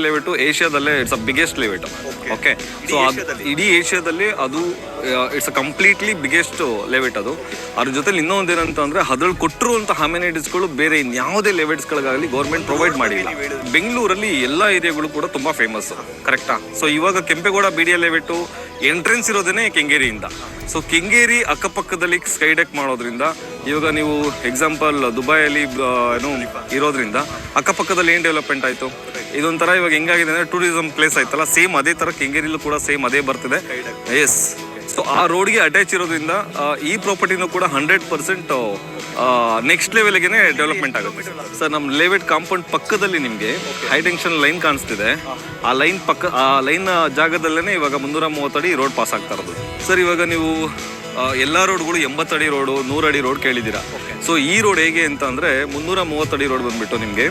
Layout ಏಷ್ಯಾದಲ್ಲೇ it's a biggest layout. Okay, so ಇಡೀ ಏಷ್ಯಾದಲ್ಲಿ ಅದು it's a completely biggest layout. ಅದು ಅದ್ರ ಜೊತೆ ಇನ್ನೊಂದು ಏನಂತ ಅಂದ್ರೆ ಅದ್ರಲ್ಲಿ ಕೊಟ್ಟಿರುವಂತಹ ಅಮ್ಯುನಿಟೀಸ್ಗಳು ಬೇರೆ ಇನ್ಯಾವುದೇ ಲೇಔಟ್ಸ್ಗಳಿಗಾಗಲಿ ಗೌರ್ಮೆಂಟ್ ಪ್ರೊವೈಡ್ ಮಾಡಿಲ್ಲ. ಬೆಂಗಳೂರಲ್ಲಿ ಎಲ್ಲ ಏರಿಯಾಗಳು ಕೂಡ ತುಂಬಾ ಫೇಮಸ್, ಕರೆಕ್ಟಾ? ಸೊ ಇವಾಗ ಕೆಂಪೇಗೌಡ BDA ಲೇಔಟ್ ಎಂಟ್ರೆನ್ಸ್ ಇರೋದೇನೆ ಕೆಂಗೇರಿಯಿಂದ. ಸೊ ಕೆಂಗೇರಿ ಅಕ್ಕಪಕ್ಕದಲ್ಲಿ ಸ್ಕೈ ಡೆಕ್ ಮಾಡೋದ್ರಿಂದ ಇವಾಗ ನೀವು ಎಕ್ಸಾಂಪಲ್ ದುಬೈಯಲ್ಲಿ ಏನು ಇರೋದ್ರಿಂದ ಅಕ್ಕಪಕ್ಕದಲ್ಲಿ ಏನು ಡೆವಲಪ್ಮೆಂಟ್ ಆಯಿತು, ಇದೊಂಥರ ಇವಾಗ ಹೆಂಗಾಗಿದೆ ಅಂದರೆ ಟೂರಿಸಂ ಪ್ಲೇಸ್ ಆಯ್ತಲ್ಲ, ಸೇಮ್ ಅದೇ ಥರ ಕೆಂಗೇರಿಲೂ ಕೂಡ ಸೇಮ್ ಅದೇ ಬರ್ತಿದೆ. ಎಸ್, ಸೊ ಆ ರೋಡ್ಗೆ ಅಟ್ಯಾಚ್ ಇರೋದ್ರಿಂದ ಈ ಪ್ರಾಪರ್ಟಿನೂ ಕೂಡ 100% ನೆಕ್ಸ್ಟ್ ಲೆವೆಲ್ಗೆ ಡೆವಲಪ್ಮೆಂಟ್ ಆಗುತ್ತೆ ಸರ್. ನಮ್ಮ ಲೇಔಟ್ ಕಾಂಪೌಂಡ್ ಪಕ್ಕದಲ್ಲಿ ನಿಮಗೆ ಹೈ ಟೆನ್ಷನ್ ಲೈನ್ ಕಾಣಿಸ್ತಿದೆ. ಆ ಲೈನ್ ಜಾಗದಲ್ಲೇ ಇವಾಗ 330 ಅಡಿ ರೋಡ್ ಪಾಸ್ ಆಗ್ತಾ ಇರೋದು ಸರ್. ಇವಾಗ ನೀವು ಎಲ್ಲ ರೋಡ್ಗಳು 80 ಅಡಿ ರೋಡು, 100 ಅಡಿ ರೋಡ್ ಕೇಳಿದ್ದೀರಾ. ಸೊ ಈ ರೋಡ್ ಹೇಗೆ ಅಂತ ಅಂದರೆ 330 ಅಡಿ ರೋಡ್ ಬಂದ್ಬಿಟ್ಟು ನಿಮಗೆ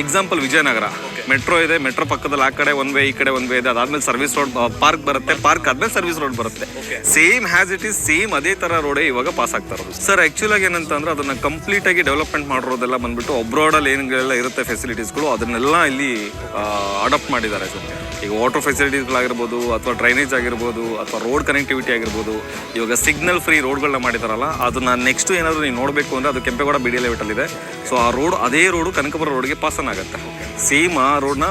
ಎಕ್ಸಾಂಪಲ್ ವಿಜಯನಗರ ಮೆಟ್ರೋ ಇದೆ, ಮೆಟ್ರೋ ಪಕ್ಕದಲ್ಲಿ ಆ ಕಡೆ ಒನ್ ವೇ, ಈ ಕಡೆ ಒನ್ ವೇ ಇದೆ. ಅದಾದ್ಮೇಲೆ ಸರ್ವಿಸ್ ರೋಡ್ ಪಾರ್ಕ್ ಬರುತ್ತೆ, ಪಾರ್ಕ್ ಆದ್ಮೇಲೆ ಸರ್ವಿಸ್ ರೋಡ್ ಬರುತ್ತೆ. Same has it is same ಅದೇ ತರ ರೋಡೇ ಇವಾಗ ಪಾಸ್ ಆಗ್ತಾ ಇರೋದು ಸರ್. ಆಕ್ಚುಲ್ ಆಗಿ ಏನಂತ ಅಂದ್ರೆ ಅದನ್ನ ಕಂಪ್ಲೀಟ್ ಆಗಿ ಡೆವಲಪ್ಮೆಂಟ್ ಮಾಡಿರೋದೆಲ್ಲ ಬಂದ್ಬಿಟ್ಟು ಅಬ್ರಾಡ್ ಅಲ್ಲಿ ಏನೆಲ್ಲ ಇರುತ್ತೆ ಫೆಸಿಲಿಟೀಸ್ಗಳು ಅದನ್ನೆಲ್ಲ ಇಲ್ಲಿ ಅಡಾಪ್ಟ್ ಮಾಡಿದ್ದಾರೆ ಸರ್. ಈಗ ವಾಟರ್ ಫೆಸಿಲಿಟೀಸ್ಗಳಾಗಿರ್ಬೋದು, ಅಥವಾ ಡ್ರೈನೇಜ್ ಆಗಿರ್ಬೋದು, ಅಥವಾ ರೋಡ್ ಕನೆಕ್ಟಿವಿಟಿ ಆಗಿರ್ಬೋದು, ಇವಾಗ ಸಿಗ್ನಲ್ ಫ್ರೀ ರೋಡ್ಗಳನ್ನ ಮಾಡಿದಾರಲ್ಲ, ಅದನ್ನ ನೆಕ್ಸ್ಟ್ ಏನಾದ್ರು ನೀವು ನೋಡಬೇಕು ಅಂದ್ರೆ ಅದು ಕೆಂಪೇಗೌಡ BDA ಲೇಔಟ್ ಅಲ್ಲಿ ಇದೆ. ಸೊ ಆ ರೋಡ್ ಅದೇ ರೋಡು ಕನಕಪುರ ರೋಡ್ಗೆ ಪಾಸನ್ ಆಗುತ್ತೆ. ಸೇಮ್ ಆ ರೋಡ್ನ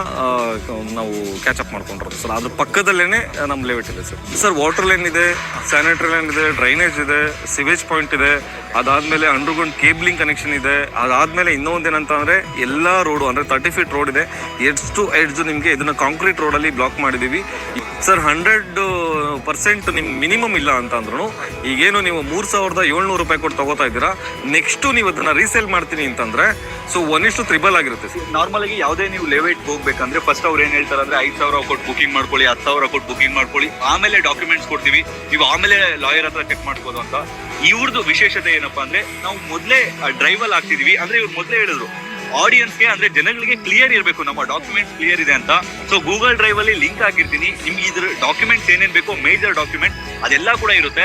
ನಾವು ಕ್ಯಾಚ್ ಅಪ್ ಮಾಡ್ಕೊಂಡಿರೋದು ಸರ್. ಅದ್ರ ಪಕ್ಕದಲ್ಲೇನೆ ನಮ್ಮ ಲೇಔಟ್ ಇದೆ ಸರ್. ಸರ್ ವಾಟರ್ ಲೈನ್ ಇದೆ, ಸ್ಯಾನಿಟರಿ ಲೈನ್ ಇದೆ, ಡ್ರೈನೇಜ್ ಇದೆ, ಸಿವೇಜ್ ಪಾಯಿಂಟ್ ಇದೆ, ಅದಾದ್ಮೇಲೆ ಅಂಡರ್ಗ್ರೌಂಡ್ ಕೇಬ್ಲಿಂಗ್ ಕನೆಕ್ಷನ್ ಇದೆ. ಅದಾದ್ಮೇಲೆ ಇನ್ನೊಂದೇನಂತ ಅಂದ್ರೆ ಎಲ್ಲಾ ರೋಡು ಅಂದ್ರೆ 30 ಫೀಟ್ ರೋಡ್ ಇದೆ. ಎಡ್ಜ್ ಟು ಎಡ್ಜ್ ನಿಮಗೆ ಇದನ್ನ ಕಾಂಕ್ರೀಟ್ ರೋಡ್ ಅಲ್ಲಿ ಬ್ಲಾಕ್ ಮಾಡಿದೀವಿ ಸರ್. 100% ನಿಮ್ ಮಿನಿಮಮ್ ಇಲ್ಲ ಅಂತ ಅಂದ್ರೂ ಈಗೇನು ನೀವು 3,700 ರೂಪಾಯಿ ಕೊಟ್ಟು ತಗೋತಾ ಇದ್ದೀರಾ, ನೆಕ್ಸ್ಟ್ ನೀವು ಅದನ್ನ ರೀಸೇಲ್ ಮಾಡ್ತೀನಿ ಅಂತಂದ್ರೆ ಸೊ 1:3 ಆಗಿರುತ್ತೆ. ನಾರ್ಮಲ್ ಆಗಿ ಯಾವುದೇ ನೀವು ಲೇಔಟ್ ಹೋಗ್ಬೇಕಂದ್ರೆ ಫಸ್ಟ್ ಅವ್ರು ಏನ್ ಹೇಳ್ತಾರೆ ಅಂದ್ರೆ 5,000 ಕೊಟ್ಟು ಬುಕಿಂಗ್ ಮಾಡ್ಕೊಳ್ಳಿ, 10,000 ಕೊಟ್ಟು ಬುಕಿಂಗ್ ಮಾಡ್ಕೊಳ್ಳಿ, ಆಮೇಲೆ ಡಾಕ್ಯುಮೆಂಟ್ಸ್ ಕೊಡ್ತೀವಿ, ನೀವು ಆಮೇಲೆ ಲಾಯರ್ ಹತ್ರ ಚೆಕ್ ಮಾಡ್ಬೋದು ಅಂತ. ಇವ್ರದ್ದು ವಿಶೇಷತೆ ಏನಪ್ಪಾ ಅಂದ್ರೆ ನಾವು ಮೊದಲೇ ಡ್ರೈವಲ್ ಆಗ್ತಿದೀವಿ ಅಂದ್ರೆ ಇವ್ರು ಮೊದಲೇ ಹೇಳಿದ್ರು ಆಡಿಯನ್ಸ್ಗೆ ಅಂದ್ರೆ ಜನಗಳಿಗೆ ಕ್ಲಿಯರ್ ಇರಬೇಕು ನಮ್ಮ ಡಾಕ್ಯುಮೆಂಟ್ಸ್ ಕ್ಲಿಯರ್ ಇದೆ ಅಂತ. ಸೊ ಗೂಗಲ್ ಡ್ರೈವ್ ಅಲ್ಲಿ ಲಿಂಕ್ ಹಾಕಿರ್ತೀನಿ, ನಿಮ್ಗೆ ಇದ್ರ ಡಾಕ್ಯುಮೆಂಟ್ಸ್ ಏನೇನ್ ಬೇಕೋ ಮೇಜರ್ ಡಾಕ್ಯುಮೆಂಟ್ ಅದೆಲ್ಲ ಕೂಡ ಇರುತ್ತೆ.